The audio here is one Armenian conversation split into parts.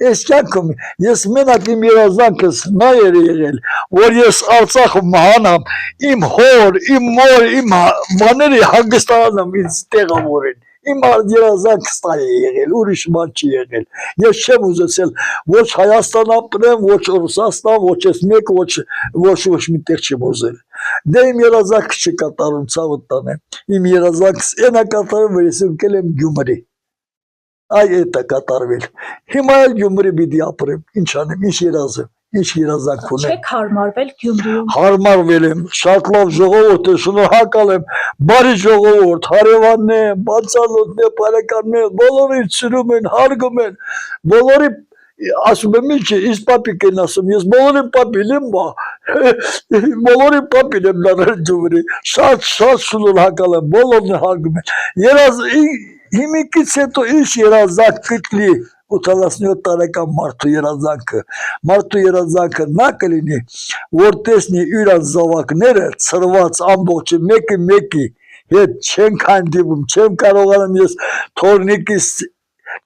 Ես կյանքում ես մենակ իմ երազանքս նա էր եղել, որ ես Արցախում մահանամ, իմ հոր, իմ մոր, իմ մաները հանգստանամ ինձ տեղավորեն։ Իմ երազանքս դա է եղել, ուրիշ բան չի եղել։ Ես չեմ ուզեցել ոչ Հայաստան ապրեմ, ոչ Ռուսաստան, ոչ ես մեկ, ոչ միտեղ չեմ ուզել։ Դե իմ երազանքս չկատարում, ցավը տանեմ։ Իմ երազանքս այնա կատարում, որ ես ընկել եմ Գյումրի։ Այ այդ է կատարվել։ Հիմա էլ Գյումրի պիտի ապրեմ, ինչ անեմ, ինչ երազեմ, ինչ երազանք ունեմ։ Չեք հարմարվել Գյումրիում։ Հարմարվել եմ, շատ լավ ժողովուրդ է, շնորհակալ եմ, բարի ժողովուրդ, հարևանն է, բացալոտն է, բարեկամներ, բոլորին սիրում են, հարգում են, բոլորի ասում եմ ինչ է, իս պապիկ են ասում, ես բոլորին պապին եմ, բոլորին պապին եմ դարել Գյումրի, շատ շնորհակալ եմ, բոլորն հարգում են։ Հիմիկից հետո ինչ երազանք կլինի 87 տարեկան մարդու երազանքը նա կլինի, որ տեսնի իր զավակները ծրված ամբողջը մեկի հետ չենք հանդիպում, չեմ կարողանում ես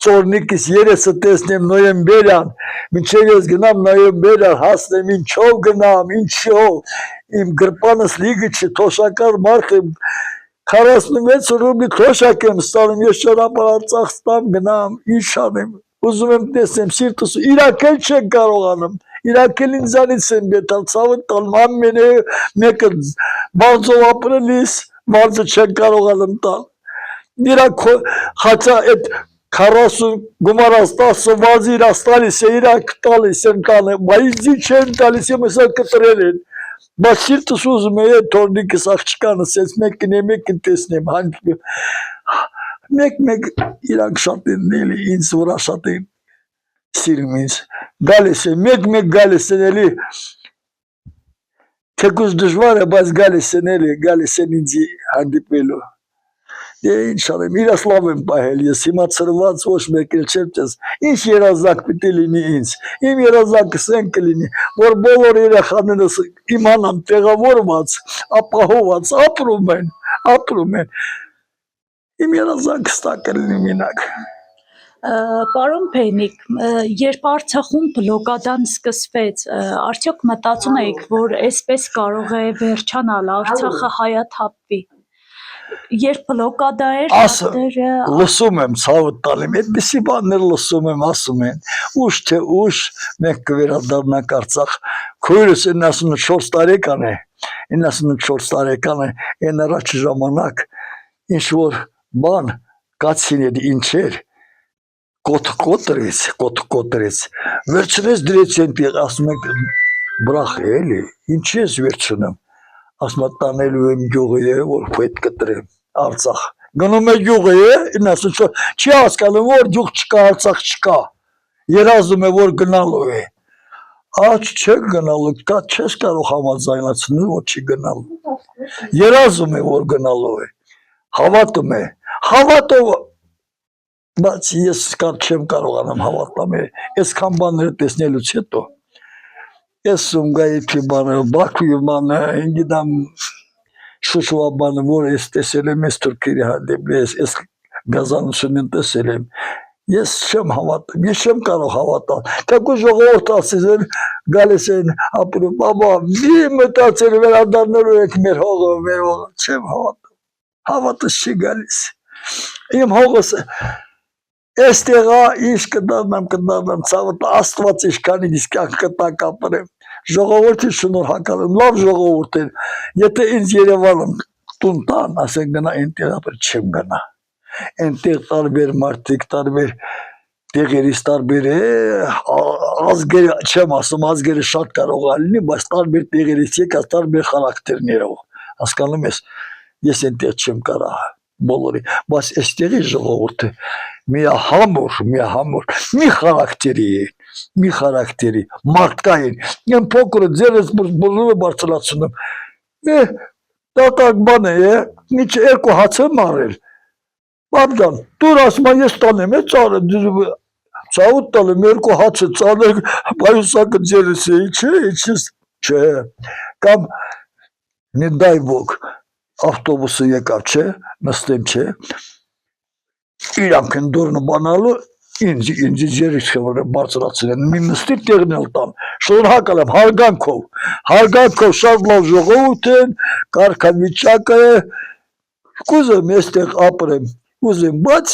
ծորնիկիս երեսը տեսնեմ նոյեմբերյան, մինչև ես գնամ նոյեմբերյան, հասնեմ ինչով գնամ, ինչով, իմ գրպանս լիգը չի, թոշակար մարդ եմ, 46 ռուբլի թոշակ եմ ստանում, ես ճանապարհ Արցախ ստամ գնամ, ինչ անեմ, ուզում եմ տեսնեմ սիրտս, իրակել չեմ կարողանում, իրակել ինձանից եմ բետալ, ցավը տալում, ամենը մեկը բարձով ապրելիս, բարձը չեմ կարողանում տալ, իրանք խաչա այդ 40 գումարած 10 վազի իրաց տալիս է, իրանք տալիս եմ տանը, բայց ինչ չեմ տալիս, եմ ասա կտրել են, բայց սիրտս ուզում է թորնիկս աղջկանս, ես մեկին տեսնեմ, մեկ իրանք շատ են էլի, ինձ վրա շատ են սիրում ինձ, գալիս են, մեկ գալիս են էլի, թեկուզ դժվար է, բայց գալիս են ինձ հանդիպելու, դե ինչ անեմ, իրաս լավ եմ պահել, ես հիմա ծրված ոչ մեկ էլ չեմ տես, ինչ երազանք պիտի լինի ինձ, իմ երազանքս են կլինի, որ բոլոր երեխաներս իմանամ տեղավորված, ապահոված, ապրում են, իմ երազանքս դա կլինի մենակ։ Պարոն Փենիկ, երբ Արցախում բլոկադան սկսվեց, արդյոք մտածում էիք, որ այսպես կարող է վերջանալ, Արցախը հայաթափվի։ Երբ բլոկադա էր, լսում եմ, ցավը տալեմ, այդպիսի բաներ լսում եմ, ասում են, ուշ թե ուշ, մենք կվերադառնանք Արցախ, քույրս 94 տարեկան է, այն առաջ ժամանակ, ինչ որ բան, կացին ինչեր, կոտրեց, վերջնեց դրեց ենտեղ, ասում ենք, բրախ է էլի, ինչ ես վերջնում, ասում է տանելու եմ գյուղի է, որ պետք կտրեմ, Արցախ, գնում է գյուղի է, չի հասկանում, որ գյուղ չկա, Արցախ չկա, երազում է, որ գնալու է, աչ չեք գնալու, չես կարող համաձայնացնել, որ չի գնալու, երազում է, որ գնալու է, հավատում է, բայց ես չեմ կարողանում հավատամ, այսքան բաները տեսնելուց հետո, ես Սումգայիթի բանը, Բաքվի բանը, ինգիդամ Շուշուա բանը, որ ես տեսել եմ, ես թուրքերի հանդեպ, ես գազանությունն տեսել եմ, ես չեմ հավատում, ես չեմ կարող հավատալ, թեկուզ ժողովուրդ ասես են, գալիս են ապրում, բաբա, մի մտածել վերադառնելու եք մեր հողը, չեմ հավատում, հավատս չի գալիս, իմ հողս, Էստեղա ինչ կդառնամ, ցավը Աստված ինչքան ինձ կյանք կտա կապրեմ, ժողովրդի շնորհակալ եմ, լավ ժողովուրդ են, եթե ինձ Երևանում տուն տան, ասեն գնա այնտեղ ապրել, չեմ գնա, այնտեղ տարբեր մարդիկ, տարբեր տեղերից տարբեր է, ազգերը, չեմ ասում, ազգերը շատ կարող է լինի, բայց տարբեր տեղերից եկած տարբեր խարակտերներով, հասկանում ես, ես այնտեղ չեմ կարա բոլորի, բայց այստեղի ժողովուրդը միահամուր, մի խարակտերի, մարդկային, են փոքրը ձերս բոլորը բարձրացնում, դատակ բան է, միչ երկու հաց եմ արել, բաբջան, դուր ասում ես տանեմ, ծարը, ծավուտ տալեմ, երկու հաց է ծանեք, բայուսակը ձերս է, չէ, կամ մի դայ ոք, ավտոբուսը եկավ, չէ, նստեմ, չէ, իրանք են դուրնը բանալու, ինձ երիշխը բարձրացրել են, մի նստի տեղն էլ տան, շնորհակալ եմ, հարգանքով շատ լավ ժողովուրդ են, կարգավիճակը է, կուզեմ այստեղ ապրեմ, ուզեմ, բայց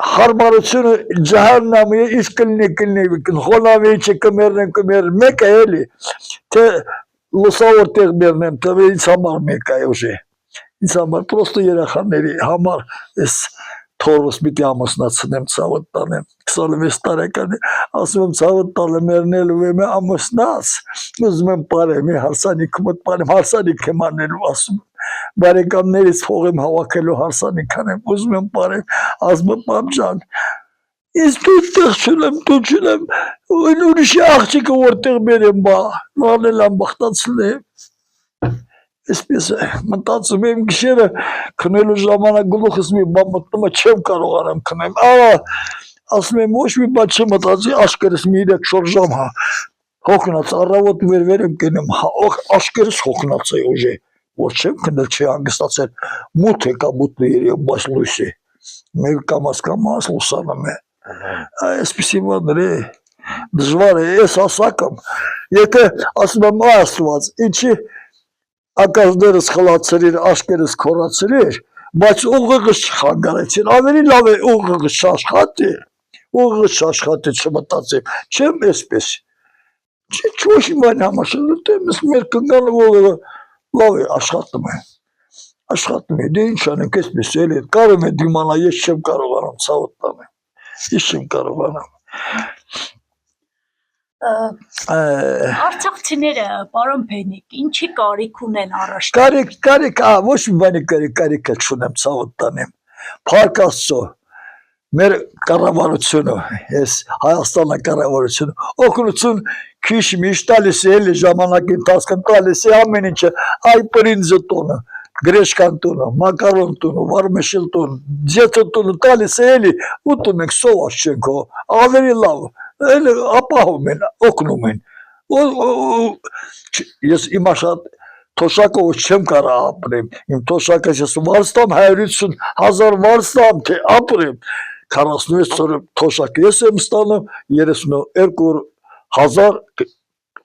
հարմարությունը ջահաննամի է, իսկ կլինի, խոնավի չէ կմերնեմ, մեկ է էլի, թե լուսավոր տեղ մերնեմ, թե ինձ համար մեկ է ուժե, ինձ համար, պրոստը երախաների համար ես թորս միտի ամուսնացնեմ, ծավոտ տանեմ, 26 տարեկանի, ասում եմ ծավոտ տալը մերնելու եմ ամուսնաց, ուզում եմ պարեմ, հարսանիք մոտ պարեմ, հարսանիք եմ անելու, ասում բարեկամներից փող եմ հավաքելու հարսանիք անեմ, ուզում եմ պարեմ, ասում եմ պապջան, ինձ դու չունեմ, ուրիշի աղջիկը որտեղ մերեմ բա, նարնել ամբախտացել եմ, այսպես է, մտածում եմ գիշերը քնելու ժամանակ գլուխս մի բան մտնում է, չեմ կարողանամ քնեմ, ասում եմ ոչ մի բան չմտածի, աշկերս մի 3-4 ժամ հոգնած, առավոտ վեր եմ կենում, աշկերս հոգնած է ուժե, որ չեմ քնել, չի հանգստացել, մութ եկա մութը երև, բայց լույս է, մեր կամաց լուսանում է, այսպիսի բաներ է, դժվար է, ես ասակամ, եթե ասում եմ աստված, ինչի ակազներս խլացրիր, աշկերս քորացրիր, բայց ուղղղս չխանգարեցին, ավելի լավ է ուղղղս չաշխատի, չմտածեմ, չեմ այսպես, ոչ մի բան համաշնորհ, մեր կնգանը ուղղղը լավ է, աշխատում է, դե ինչ անենք այսպես էլի, կարող է դիմանա, ես չեմ կարողանամ, ցավոտ տանեմ, ես չեմ կարողանամ, Արցախցիները, պարոն Փենիկ, ինչի կարիք ունեն առաջ։ Կարիք, ոչ մի բանի կարիքը չունեմ, ցավոտ տանեմ, փառք Աստծո, մեր կառավարությունը, ես Հայաստանը կառավարությունը, օգնություն քիչ միշտ տալիս է, էլի ժամանակի ընթացքում տալիս է ամեն ինչը, այ պրինձը տոնը, գրեշկան տոնը, մակարոն տոնը, վարմեշել տոնը, ձեթը տոնը տալիս է, էլի ուտում ենք, սոված չենք, ավելի լավ, էլի ապահում են, օգնում են, ես իմ շատ թոշակով չեմ կարող ապրեմ, իմ թոշակս ես վարստամ 150,000 վարստամ, թե ապրեմ, 46 թոշակ ես եմ ստանում, 32,000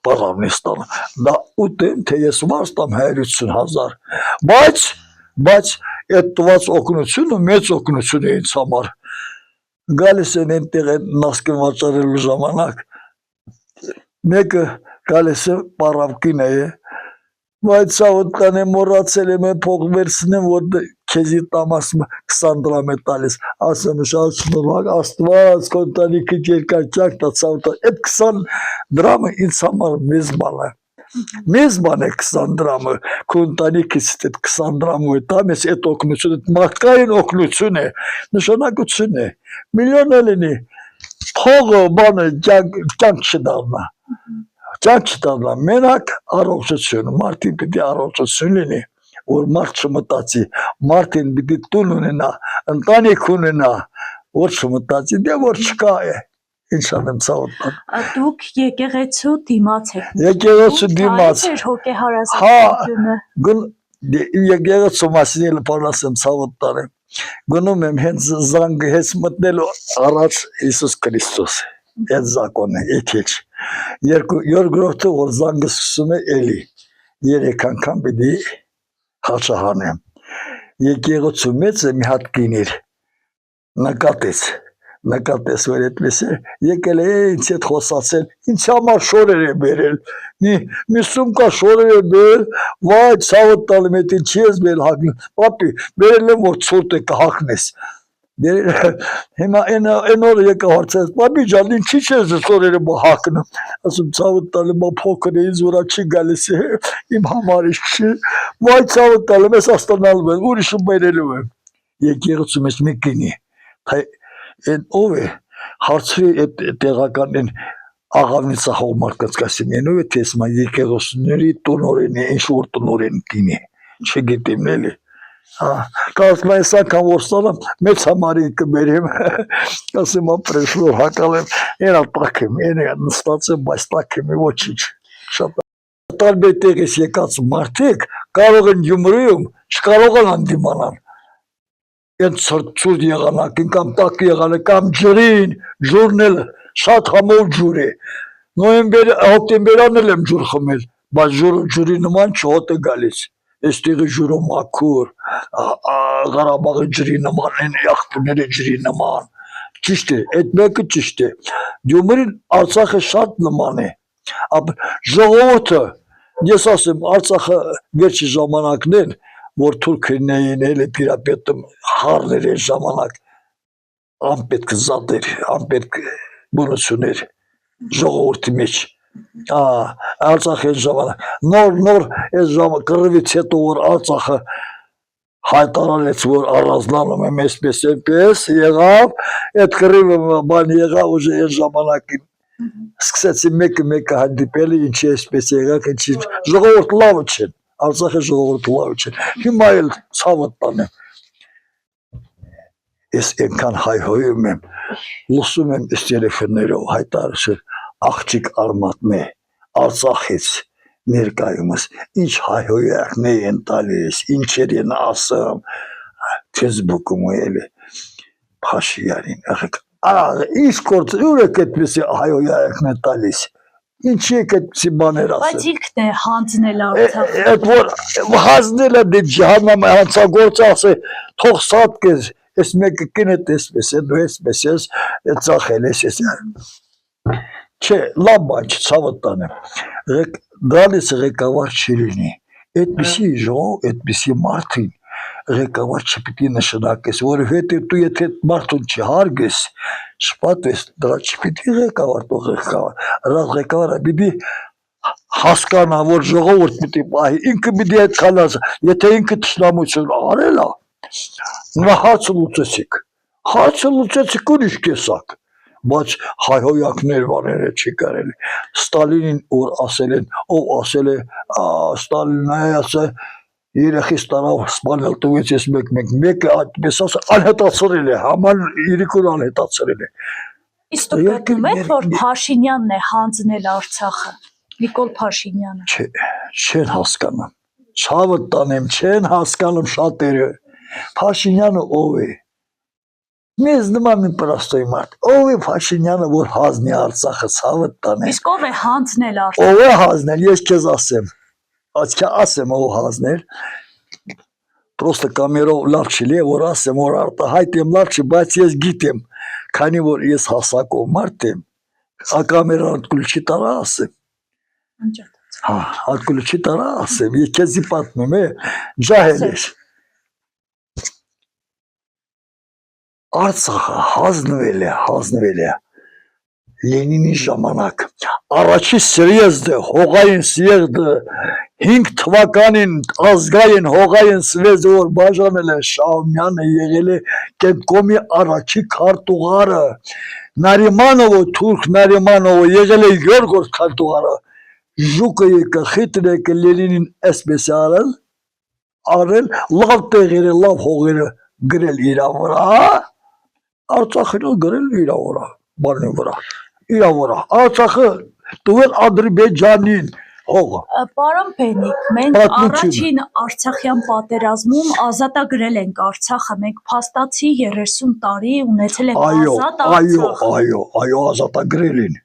պարավն է ստանում, դա ուտեմ, թե ես վարստամ 150,000, բայց այդ տված օգնությունը մեծ օգնություն է ինձ համար, գալիս են այնտեղ նասկին վաճառելու ժամանակ, մեկը գալիս է պարավկին է, բայց ցավոտ տանեմ մոռացել եմ փող վերցնեմ, որ քեզի տամասը 20 դրամ է տալիս, ասեմ շատ շնորհակ, Աստված քո տանիքը երկար ճակ տա ցավոտ, այդ 20 դրամը ինձ համար մեծ բան է, 20 դրամը, քո ընտանիքից այդ 20 դրամը տամ ես այդ օգնությունը, այդ մարդկային օգնություն է, նշանակություն է, միլիոն է լինի, փողը բանը ճանք չդառնա, մենակ առողջություն, մարդին պիտի առողջություն լինի, որ մարդ չմտածի, մարդին պիտի տուն ունենա, ընտանիք ունենա, որ չմտածի, դե որ չկա է, ինչ անեմ ցավոտ տան։ Դուք եկեղեցու դիմաց եք։ Եկեղեցու դիմաց։ Այդ էր հոգեհարազատությունը։ Եկեղեցու մասին էլ պարասեմ ցավոտ տանեմ, գնում եմ հենց զանգը հենց մտնելու առաջ Հիսուս Քրիստոս, այդ զակոնը, էթիչ, երկրորդը որ զանգը սկսում է էլի, 3 անգամ պիտի հաչահանեմ, եկեղեցու մեծ է մի հատ կին էր, նկատեց, որ այդպես է, եկել է ինձ հետ խոսացել, ինձ համար շորեր է բերել, մի սումկա շորեր է բերել, վայ ցավոտ տալեմ էդ ինչի ես բերել հագնել, պապի, բերել եմ որ ցուրտ է կհագնես, հիմա այն օրը եկա հարցրեց, պապի ջան, ինչի չես շորերը հագնում, ասում ցավոտ տալեմ, փոքր է ինձ վրա չի գալիս է, իմ համար չի, վայ ցավոտ տալեմ, ես աստանալու եմ, ուրիշը բերելու եմ, եկեղեցու մեջ մի կինի, Այն ով է, հարցրի այդ տեղականին աղավնիցախող մարկացկասիմ ենով է, թե ես մա եկեղեցուների տնօրեն է, ինչ-որ տնօրեն կինի, չգիտեմ էլի, կասում այս անգամ որ ստանամ, մեծ համարին կբերեմ, ասեմ ապրես որ հակալեմ, ենա տակ եմ, ենա նստած եմ, բայց տակ եմ, ոչինչ, շատ տարբեր տեղից եկած մարդիկ կարող են Գյումրիում չկարողանան դիմանալ, Են ցուրտ եղանակին կամ տաք եղանը կամ ջրին, ջուրն էլ շատ համով ջուր է։ Նոյեմբեր, հոկտեմբերան էլ եմ ջուր խմել, բայց ջուրի նման չհոտ է գալիս։ Այստեղի ջուրը մաքուր, Ղարաբաղի ջրի նման են, աղբյուրների ջրի նման։ Ճիշտ է, այդ մեկը ճիշտ է։ Գյումրին Արցախը շատ նման է։ Ժողովուրդը, ես ասեմ, Արցախը վերջի ժամանակներ, որ թուրքերն էին էլի Տիրապետում խառներ են ժամանակ, անպետք զատեր, անպետք բնություններ ժողովրդի մեջ։ Արցախի ժամանակ, նոր այս կռվից հետո որ Արցախը հայտարարեց, որ առանձնանում եմ այսպես եղավ, այդ կռիվը բան եղավ ուժը այս ժամանակին սկսեցի մեկը հանդիպել ինչի այսպես եղավ, ինչի ժողովուրդ լավը չեն, Արցախի ժողովուրդ լավը չեն, հիմա էլ ցավը տանեմ, ես այնքան հայհոյում եմ, լսում եմ այս տելեֆոններով հայտարարել, աղջիկ Արմատն է, Արցախից ներկայումս, ինչ հայհոյակներ են տալիս, ինչեր են ասում, Facebook-ում էլի, Փաշինյանին, ինչ գործ, ուր եք այդպիսի հայհոյակներ տալիս, ինչի եք այդպիսի բաներ ասել։ Բայց ինքն է հանձնել Արցախը։ Այդ որ հանձնել է դե ջահանամ հանցագործը ասել, թող սատկես, այս մեկը կինդ էսպես է, դու էսպես ես, ծախել ես, չէ, լավ բան չէ, ցավը տանեմ, դալիս ղեկավար չի լինի, այդպիսի ժողով, այդպիսի մարդին ղեկավար չպիտի նշանակես, որովհետև դու եթե մարդուն չհարգես, շպատես, դրա չպիտի ղեկավար, տող ղեկավարը պիտի հասկանա, որ ժողովուրդ պիտի պահի, ինքը պիտի այդքան ասա, եթե ինքը թշնամություն արել է, նա հացը լուծեցիք ուրիշ կեսակ, բայց հայհոյակներ բաները չի կարելի, Ստալինին որ ասել են, ով ասել է, Ստալինը ասել, երեխիս տարավ սպանել տվեց ես մեկը այդպես ասա, անհետացրել է, համան իրիկուն անհետացրել է։ Իսկ դուք գտնում եք, որ Փաշինյանն է հանձնել Արցախը, Նիկոլ Փաշինյանը։ Չեն հասկանում, ցավը տանեմ, չեն հասկանում շատերը, Փաշինյանը ով է, մեզ նման մի պրաստոյ մարդ, ով է Փաշինյանը, որ հանձնի Արցախը, ցավը տանեմ։ Իսկ ով է հանձնել Արցախը։ Ով է հանձնել, ես քեզ ասեմ, ասեմ ով հանձնել, պրոստը կամերով լավ չլի, որ ասեմ, որ արտահայտեմ լավ չի, բայց ես գիտեմ, քանի որ ես հասակով մարդ եմ, կամերան ատկուլ չի տարա ասեմ, ատկուլ չի տարա ասեմ, ես քեզի պատմեմ, ջահել ես, Արցախը հանձնվել է, Լենինի ժամանակ, առաջի սրեզդը, հողային սիրեղդը, 5 թվականին ազգային հողային սվեզը, որ բաժանել է Շահումյանը եղել է կենտկոմի առաջի քարտուղարը, Նարիմանովը, թուրք Նարիմանովը եղել է Գյորգոս քարտուղարը, ժուկը եկը, խիտրը եկը Լենինին այսպես արել, լավ տեղերը, լավ հողերը գրել իրա վրա, Արցախը գրել իրա վրա, բանի վրա, իրա վրա, Արցախը տվել Ադրբեջանին հողը։ Պարոն Փենիկ, մենք առաջին Արցախյան պատերազմում ազատագրել ենք Արցախը, մենք փաստացի 30 տարի ունեցել ենք ազատ Արցախ։ Այո, ազատագրել են,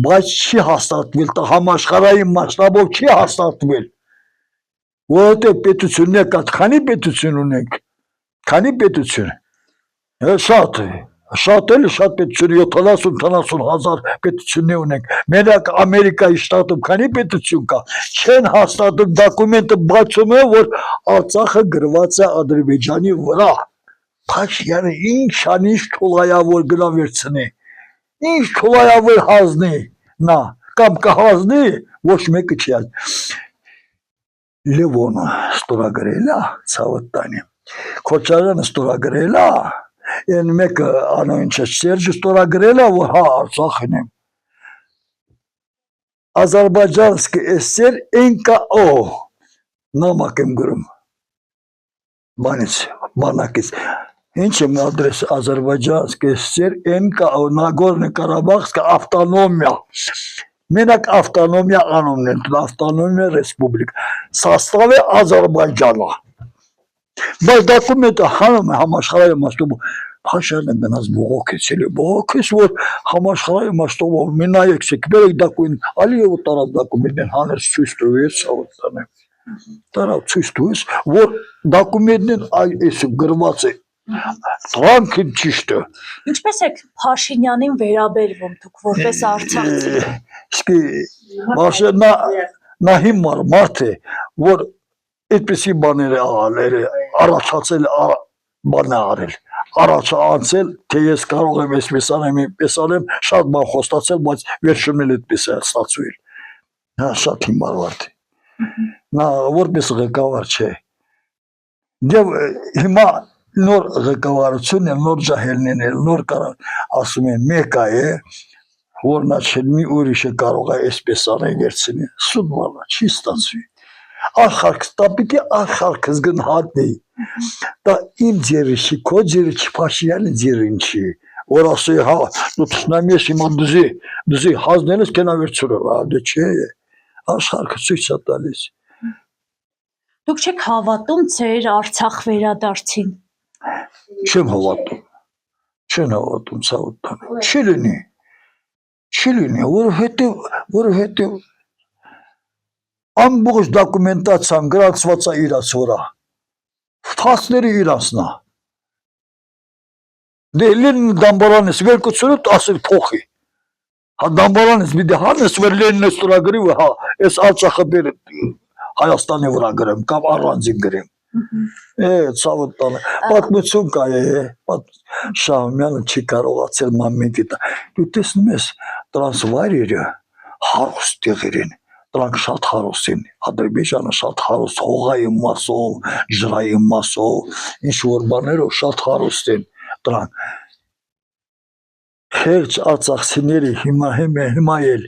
բայց չի հաստատվել, համաշխարհային մասշտաբով չի հաստատվել, որովհետև պետություններ կա, քանի պետություն ունենք, քանի պետություն, շատ պետություն, 70-80 հազար պետություններ ունենք, մենակ Ամերիկայի շտատում քանի պետություն կա, չեն հաստատում դոկումենտը բացում է, որ Արցախը գրված է Ադրբեջանի վրա, Փաշինյանը ինչ անիշ թուլայավոր գնա վերցնի, ինչ թուլայավոր հանձնի, նա, կամ կհանձնի, ոչ մեկը չի հանձնի, Լևոնը ստորագրել է, ցավը տանեմ, Քոչարյանը ստորագրել է, Են մեկը անոյն չէ, Սերջը ստորագրել է, որ հա Արցախն եմ, Ադրբեջանսկի էսեր NKO, նամակ եմ գրում, բանակից, ինչ եմ ադրես Ադրբեջանսկի էսեր NKO, Նագորնի Կարաբաղսկի ավտոնոմիա, մենակ ավտոնոմիա անունն են, ավտոնոմիա ռեսպուբլիկ, սաստավ է Ադրբեջանա, Բայց դոկումենտը հանում է համաշխարհային մասշտաբով Փաշան են գնաց բողոքեցել, բողոքեց, որ համաշխարհային մասշտաբով մի նայեք, բերեք դոկումենտ, Ալիևը տարավ դոկումենտն հանեց ցույց տվեց Սաուդտանը։ Տարավ ցույց տվեց, որ դոկումենտն այս գրված է Տրանքին ճիշտ է։ Ինչպես եք Փաշինյանին վերաբերվում դուք որպես արցախցի։ Իսկի նա հիմար մարդ է, որ այդպիսի բաներ առաջացել բան արել, առաջացել, թե ես կարող եմ այսպես անեմ, շատ բան խոստացել, բայց վերջում էլ այդպես է ստացվել։ Նա շատ հիմար մարդ է։ Նա որպես ղեկավար չէ։ Եվ հիմա նոր ղեկավարությունն է, նոր ջահելներն են, նոր ասում են մեկա է, որ նա մի ուրիշը կարող է այսպես անել վերցնել, սուտ բանա, չի ստացվի։ Աշխարհ, դա պիտի աշխարհս գնահատի։ Դա իմ ձերը չի, քո ձերը չի, Փաշինյանի ձերին չի։ Որ ասի, հա, դու ցնամ ես հիմա դզի հազնելս կենա վերցրել, դե չէ։ Աշխարհը ցույց է տալիս։ Դուք չեք հավատում ձեր Արցախ վերադարձին։ Չեմ հավատում։ Չեմ հավատում Սաուդտան։ Չի լինի, որովհետև ամբողջ դոկումենտացիան գրանցված է իրաց վրա։ Ֆասները իրանցն է։ Դե Լենին դամբարանից վերկությունդ ասել փոխի։ Հա դամբարանից մի դե հանես վեր Լենինը ստորագրի, հա, այս Արցախը բեր Հայաստանի վրա գրեմ կամ առանձին գրեմ։ Սաուդտանը պատմություն կա է, Շահումյանը չի կարողացել մամենտի տա։ Դու տեսնում ես տրանս վայրերը հարուստ տեղեր են, տրանք շատ հարուստ են, Ադրբեջանը շատ հարուստ հողային մասով, ջրային մասով, ինչ որ բաներով շատ հարուստ են տրանք։ Խեղճ արցախցիների հիմա էլ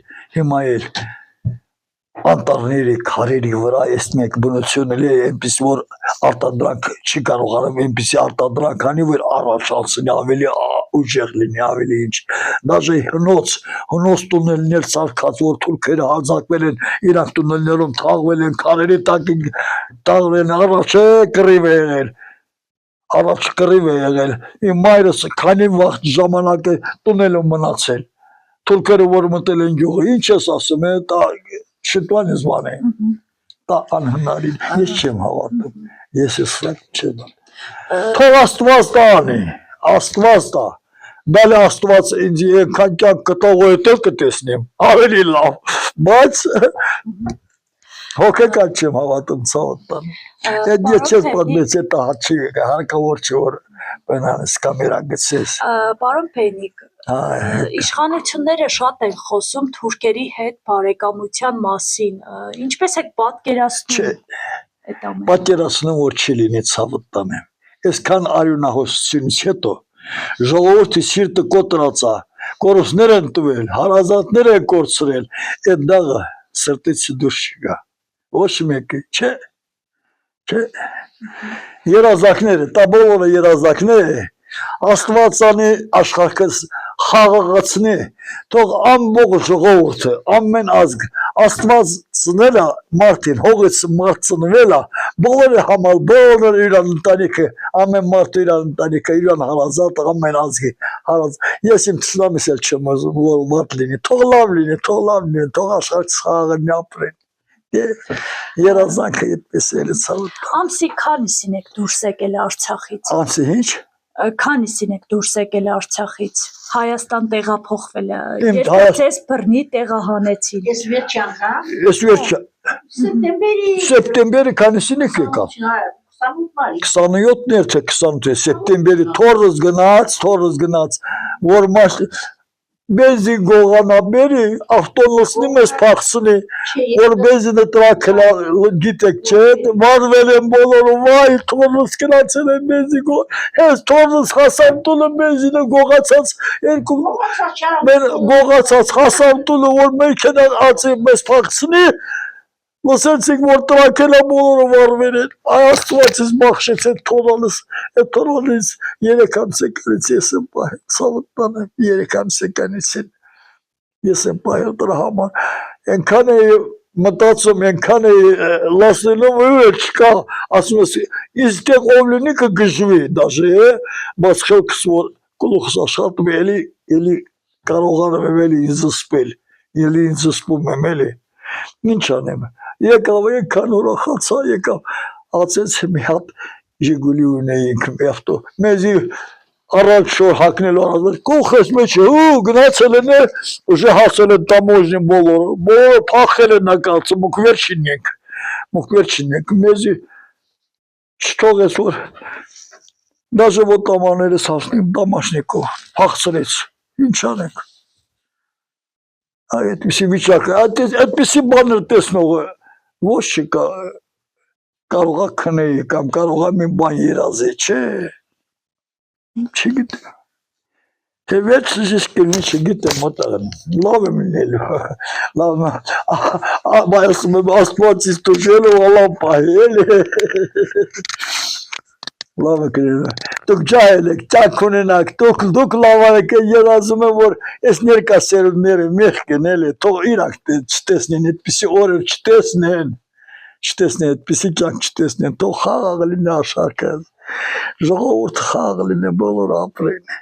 անտառների քարերի վրա այս մեկ բնությունը լի այնպես որ արտադրանք չի կարողանում այնպեսի արտադրանք անի որ առաջացնի ավելի ուժեղ լինի ավելի ինչ դաժե հնոց տունելներ սարքած որ թուրքերը հարձակվել են իրանք տունելներում թաղվել են քարերի տակ տաղվել են առաջ կռիվ է եղել իմ մայրս քանի վաղ ժամանակ է տունելում մնացել թուրքերը որ մտել են գյուղը ինչ ես ասում Շտուան ես բան է, դա անհնարին, ես չեմ հավատում, ես սրակ չեմ։ Թող աստված դա անի, աստված դա, բալի աստված ինձ ենքան կյանք կտող ու հետել կտեսնեմ, ավելի լավ, բայց հոգեկան չեմ հավատում Սաուդտան։ Այդ ես չես պատմեց, դա հաչի հարկավոր չէ որ բնանես կամերա գցես։ Պարոն Փեյնիկ, իշխանությունները շատ են խոսում թուրքերի հետ բարեկամության մասին, ինչպես եք պատկերացնում այդ ամենը։ Պատկերացնում որ չի լինի Սաուդտանը։ Այսքան արյունահոսությունից հետո ժողովրդի սիրտը կոտրած է, կորուստներ են տվել, հարազատներ են կորցրել, այդ դաղը սրտից դուրս չգա։ Ոչ մեկը, չէ։ Երազակները, դա բոլորը երազակներ է, Աստված անի աշխարհս խաղաղացնի, թող ամբողջ ժողովուրդը, ամեն ազգ, Աստված ծնելա մարդին, հողից մարդ ծնվելա, բոլորը համալ, բոլորը իրան ընտանիքը, ամեն մարդը իրան ընտանիքը, իրան հարազատ, ամեն ազգի հարազատ։ Ես իմ ցնամիս էլ չեմ ուզում, որ մարդ լինի, թող լավ լինի, թող աշխարհս խաղաղ ապրեն։ Երազանքը այդպես էլ է ցավոտ։ Ամսի քանիսին եք դուրս եկել Արցախից։ Ամսի ինչ։ Քանիսին եք դուրս եկել Արցախից։ Հայաստան տեղափոխվել է։ Երբ ձեզ բռնի տեղահանեցին։ Ես վերջ անգամ։ Ես վերջ։ Սեպտեմբերի քանիսին եք եկա։ 27-ներ թե 28 սեպտեմբերի թորս գնաց, որ Բենզին գողանաբերի ավտոնոսնի մեզ պախցնի, որ բենզինը տրակել գիտեք չէ, վարվել են բոլորը, վայ, թորնս կնացել են բենզին գող, հենց թորնս հասամ տունը բենզինը գողացած հասամ տունը, որ մեկենան ացի մեզ պախցնի, լսեցինք, որ տրակել է բոլորը վարվել են, աստվածից բախշեց այդ թորոնից 3 ամսեկանից ես եմ պահել, Սաուդտանը 3 ամսեկանից ես եմ պահել դրա համար, ենքան է մտածում ենքան է լասնելով չկա, ասում ես, իսկ տեղ ով լինի կգժվի դաժե, բայց խելքս որ գլուխս աշխատում էլի կարողանում եմ էլի ինձ զսպել, էլի ինձ զսպում եմ էլի, ինչ անեմ, եկավ ենքան ուրախացա, եկավ, ացեց մի հատ ժիգուլի ունեինք մի ավտո, մեզի առաջ շոր հակնելու առազվեր, կողխես մեջ է, ու գնացել են է, ուժե հասել են տամոժնին բոլորը պախել են նակացը, մուկ վերջին ենք, մեզի չթողեց որ, դաժե որ տամաներս հասնիմ տամաշնիկով, պախցրեց, ինչ անենք, այդպիսի վիճակը, այդպիսի բաներ տեսնողը, ոչ չկա, կարողա քնեի կամ կարողա մի բան երազի, չէ, չգիտեմ, թե վերջս ես կլինի չգիտեմ մոտաղեմ, լավ եմ լինելու, լավ եմ, ասում եմ աստվածից տուժելու ալամ պահել, լավ է կլինելու, դուք ջահել եք, ճանք ունենաք, դուք լավ արեք, ես ասում եմ, որ ես ներկա սերունդները մեղք են էլի, թող իրանք չտեսնեն, այդպիսի օրեր չտեսնեն, այդպիսի ճանք չտեսնեն, թող խաղաղ լինի աշխարհը, ժողովուրդ խաղաղ լինի, բոլոր ապրեն։